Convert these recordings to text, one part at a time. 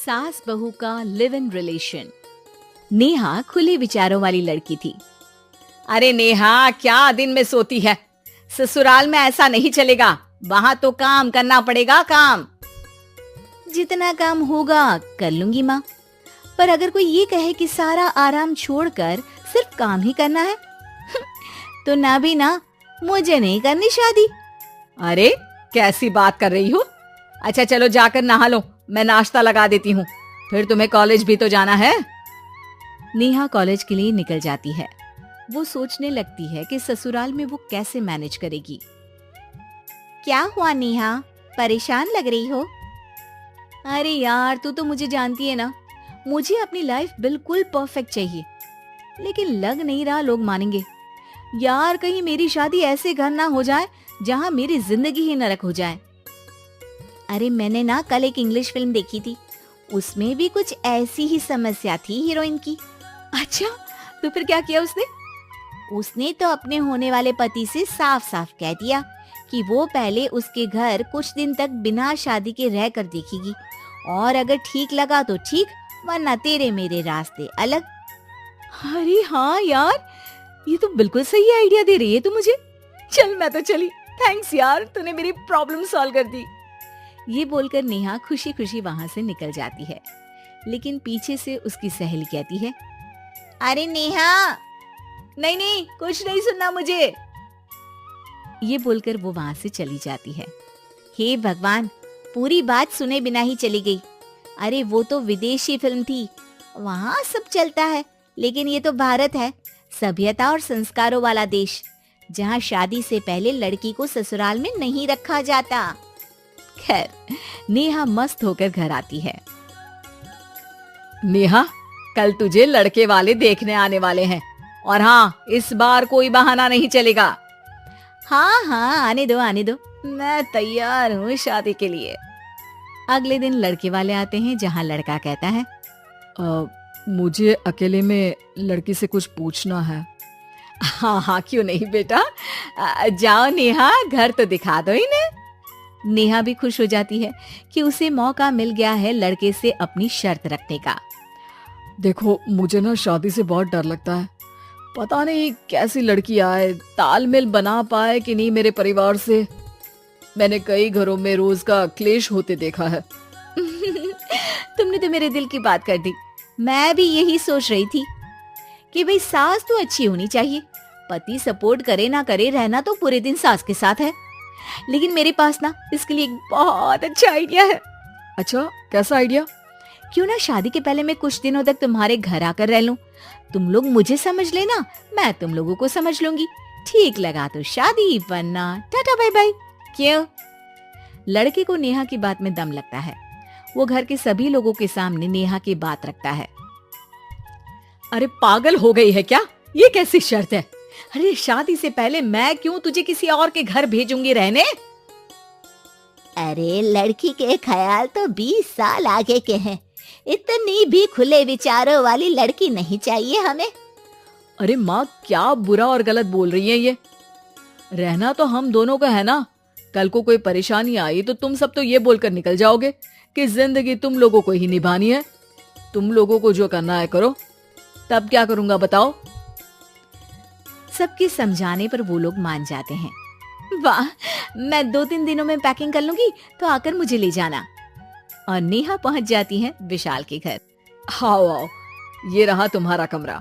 सास बहू का लिव इन रिलेशन। नेहा खुले विचारों वाली लड़की थी। अरे नेहा, क्या दिन में सोती है? ससुराल में ऐसा नहीं चलेगा, वहाँ तो काम करना पड़ेगा। काम जितना काम होगा कर लूंगी माँ, पर अगर कोई ये कहे कि सारा आराम छोड़कर सिर्फ काम ही करना है तो ना भी ना, मुझे नहीं करनी शादी। अरे कैसी बात कर रही हो? अच्छा चलो जाकर नहा लो, मैं नाश्ता लगा देती हूँ, फिर तुम्हें कॉलेज भी तो जाना है। नेहा कॉलेज के लिए निकल जाती है। वो सोचने लगती है कि ससुराल में वो कैसे मैनेज करेगी। क्या हुआ नेहा, परेशान लग रही हो? अरे यार, तू तो मुझे जानती है ना, मुझे अपनी लाइफ बिल्कुल परफेक्ट चाहिए, लेकिन लग नहीं रहा लोग मानेंगे। यार कहीं मेरी शादी ऐसे घर ना हो जाए जहाँ मेरी जिंदगी ही नरक हो जाए। अरे मैंने ना कल एक इंग्लिश फिल्म देखी थी, उसमें भी कुछ ऐसी ही समस्या थी हीरोइन की। अच्छा, तो फिर क्या किया उसने? उसने तो अपने होने वाले पति से साफ साफ कह दिया कि वो पहले उसके घर कुछ दिन तक बिना शादी के रह कर देखेगी, और अगर ठीक लगा तो ठीक, वरना तेरे मेरे रास्ते अलग। अरे हाँ यार, ये तो बिल्कुल सही आइडिया दे रही है तू मुझे। चल मैं तो चली, थैंक्स यार, तूने मेरी प्रॉब्लम सॉल्व कर दी। ये बोलकर नेहा खुशी खुशी वहां से निकल जाती है, लेकिन पीछे से उसकी सहेली कहती है, अरे नेहा, नहीं नहीं, कुछ नहीं सुनना मुझे। ये बोलकर वो वहां से चली जाती है। हे भगवान, पूरी बात सुने बिना ही चली गई। अरे वो तो विदेशी फिल्म थी, वहां सब चलता है, लेकिन ये तो भारत है, सभ्यता और संस्कारों वाला देश, जहाँ शादी से पहले लड़की को ससुराल में नहीं रखा जाता। खैर, नेहा मस्त होकर घर आती है। नेहा, कल तुझे लड़के वाले देखने आने वाले हैं, और हाँ, इस बार कोई बहाना नहीं चलेगा। हाँ हाँ, आने दो आने दो, मैं तैयार हूँ शादी के लिए। अगले दिन लड़के वाले आते हैं, जहाँ लड़का कहता है, मुझे अकेले में लड़की से कुछ पूछना है। हाँ हाँ, क्यों नहीं बेटा, जाओ नेहा, घर तो दिखा दो इन्हें। नेहा भी खुश हो जाती है कि उसे मौका मिल गया है लड़के से अपनी शर्त रखने का। देखो, मुझे ना शादी से बहुत डर लगता है, पता नहीं कैसी लड़की आए, तालमेल बना पाए कि नहीं मेरे परिवार से। मैंने कई घरों में रोज का क्लेश होते देखा है। तुमने तो मेरे दिल की बात कर दी। मैं भी यही सोच रही थी कि भाई सास तो अच्छी होनी चाहिए, पति सपोर्ट करे ना करे, रहना तो पूरे दिन सास के साथ है। लेकिन मेरे पास ना इसके लिए एक बहुत अच्छा आइडिया है। अच्छा, कैसा आइडिया? क्यों ना शादी के पहले मैं कुछ दिनों तक तुम्हारे घर आकर रह लूं, तुम लोग मुझे समझ लेना, मैं तुम लोगों को समझ लूंगी। ठीक लगा तो शादी, वरना टाटा बाय बाय। क्यों? लड़के को नेहा की बात में दम लगता है। वो घर के सभी लोगों के सामने नेहा की बात रखता है। अरे पागल हो गई है क्या? ये कैसी शर्त है? अरे शादी से पहले मैं क्यों तुझे किसी और के घर भेजूंगी रहने? अरे लड़की के ख्याल तो 20 साल आगे के हैं, इतनी भी खुले विचारों वाली लड़की नहीं चाहिए हमें। अरे माँ, क्या बुरा और गलत बोल रही है ये? रहना तो हम दोनों का है ना, कल को कोई परेशानी आई तो तुम सब तो ये बोलकर निकल जाओगे कि जिंदगी तुम लोगों को ही निभानी है, तुम लोगों को जो करना है करो। तब क्या करूंगा बताओ? सबके समझाने पर वो लोग मान जाते हैं। वाह, मैं 2-3 दिनों में पैकिंग कर लूंगी, तो आकर मुझे ले जाना। और नेहा पहुंच जाती है विशाल के घर। आओ आओ, ये रहा तुम्हारा कमरा।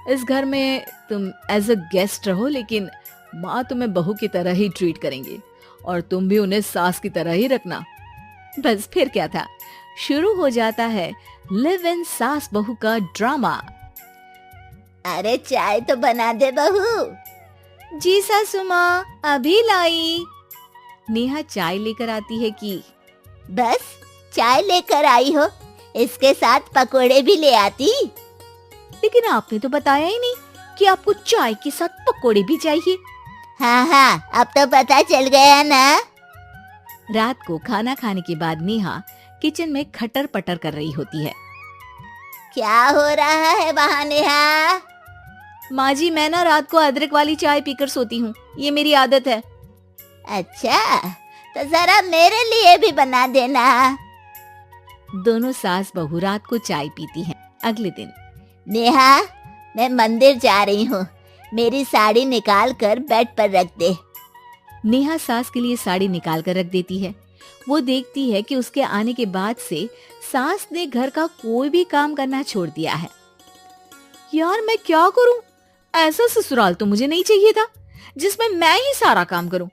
इस घर में तुम एज अ गेस्ट रहो, लेकिन माँ तुम्हें बहू की तरह ही ट्रीट करेंगी, और तुम भी उन्हें सास की तरह ही रखना। बस फिर क्या था, शुरू हो जाता है लिव इन सास बहू का ड्रामा। अरे चाय तो बना दे बहू। जी सासू माँ, अभी लाई। नेहा चाय लेकर आती है कि बस चाय लेकर आई हो, इसके साथ पकोड़े भी ले आती। लेकिन आपने तो बताया ही नहीं कि आपको चाय के साथ पकोड़े भी चाहिए। हाँ हाँ, अब तो पता चल गया ना। रात को खाना खाने के बाद नेहा किचन में खटर पटर कर रही होती है। क्या हो रहा है वहाँ नेहा? माँ जी, मैं ना रात को अदरक वाली चाय पीकर सोती हूँ, ये मेरी आदत है। अच्छा, तो जरा मेरे लिए भी बना देना। दोनों सास बहू रात को चाय पीती हैं। अगले दिन नेहा, मैं मंदिर जा रही हूँ, मेरी साड़ी निकाल कर बेड पर रख दे। नेहा सास के लिए साड़ी निकाल कर रख देती है। वो देखती है कि उसके आने के बाद से सास ने घर का कोई भी काम करना छोड़ दिया है। यार मैं क्या करूं? ऐसा ससुराल तो मुझे नहीं चाहिए था जिसमें मैं ही सारा काम करूं।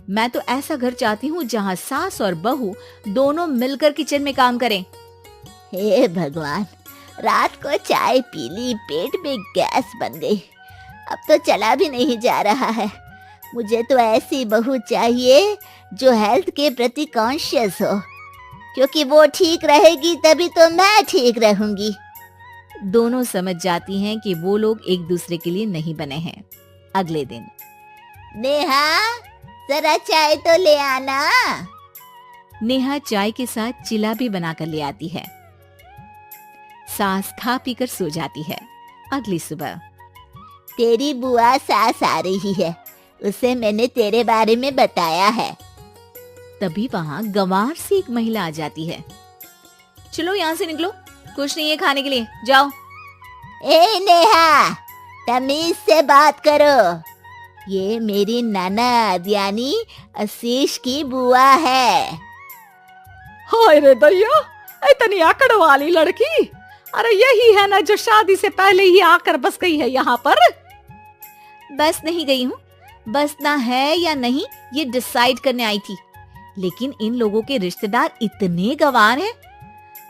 मैं तो ऐसा घर चाहती हूँ जहाँ सास और बहू दोनों मिलकर किचन में काम करें। हे भगवान, रात को चाय पी ली, पेट में गैस बन गई, अब तो चला भी नहीं जा रहा है। मुझे तो ऐसी बहू चाहिए जो हेल्थ के प्रति कॉन्शियस हो, क्योंकि वो ठीक रहेगी तभी तो मैं ठीक रहूंगी। दोनों समझ जाती हैं कि वो लोग एक दूसरे के लिए नहीं बने हैं। अगले दिन नेहा, जरा चाय तो ले आना। नेहा चाय के साथ चिला भी बनाकर ले आती है। सास खा पीकर सो जाती है। अगली सुबह तेरी बुआ सास आ रही है, उसे मैंने तेरे बारे में बताया है। तभी वहाँ गंवार से एक महिला आ जाती है। चलो यहाँ से निकलो, कुछ नहीं है खाने के लिए, जाओ। ए नेहा, तमीज से बात करो, ये मेरी ननद यानी आशीष की बुआ है। हाय रे दैया, इतनी आकड़ वाली लड़की! अरे यही है ना जो शादी से पहले ही आकर बस गई है यहाँ पर। बस नहीं गई हूँ, बसना है या नहीं ये डिसाइड करने आई थी, लेकिन इन लोगों के रिश्तेदार इतने गंवार हैं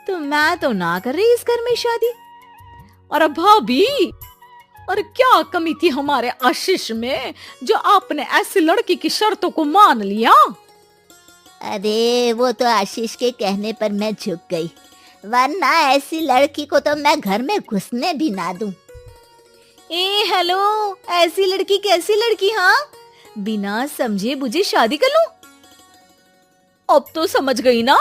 तो मैं तो ना कर रही इस घर में शादी। अरे भाभी, अरे क्या कमी थी हमारे आशीष में जो आपने ऐसी लड़की की शर्तों को मान लिया? अरे वो तो आशीष के कहने पर मैं झुक गई, वरना ऐसी लड़की को तो मैं घर में घुसने भी ना दूं। ए हेलो, ऐसी लड़की कैसी लड़की? हाँ, बिना समझे बुझे शादी कर लूं? अब तो समझ गई ना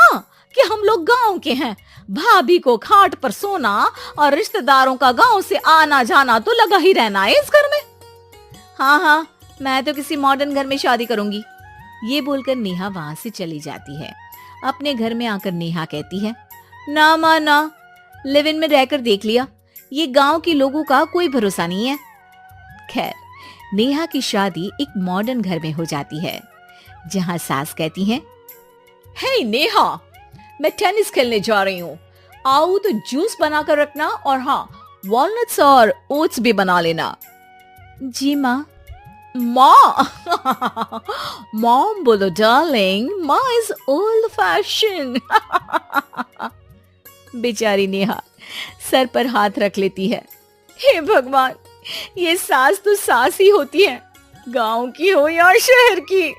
कि हम लोग गांव के हैं। भाभी को खाट पर सोना और रिश्तेदारों का गांव से आना जाना तो लगा ही रहना है इस घर में। हाँ हाँ, मैं तो किसी मॉडर्न घर में शादी करूंगी। ये बोलकर नेहा वहां से चली जाती है। अपने घर में आकर नेहा कहती है, ना माँ ना, लिव इन में रहकर देख लिया, ये गांव के लोगों का कोई भरोसा नहीं है। खैर, नेहा की शादी एक मॉडर्न घर में हो जाती है, जहां सास कहती है, हे नेहा, मैं टेनिस खेलने जा रही हूँ, आओ तो जूस बना कर रखना, और हाँ, वॉलनट्स और ओट्स भी बना लेना। जी माँ। माँ मॉम बोलो डार्लिंग, माँ इज ओल्ड फैशन। बेचारी नेहा सर पर हाथ रख लेती है। हे भगवान, ये सास तो सास ही होती है, गांव की हो या शहर की।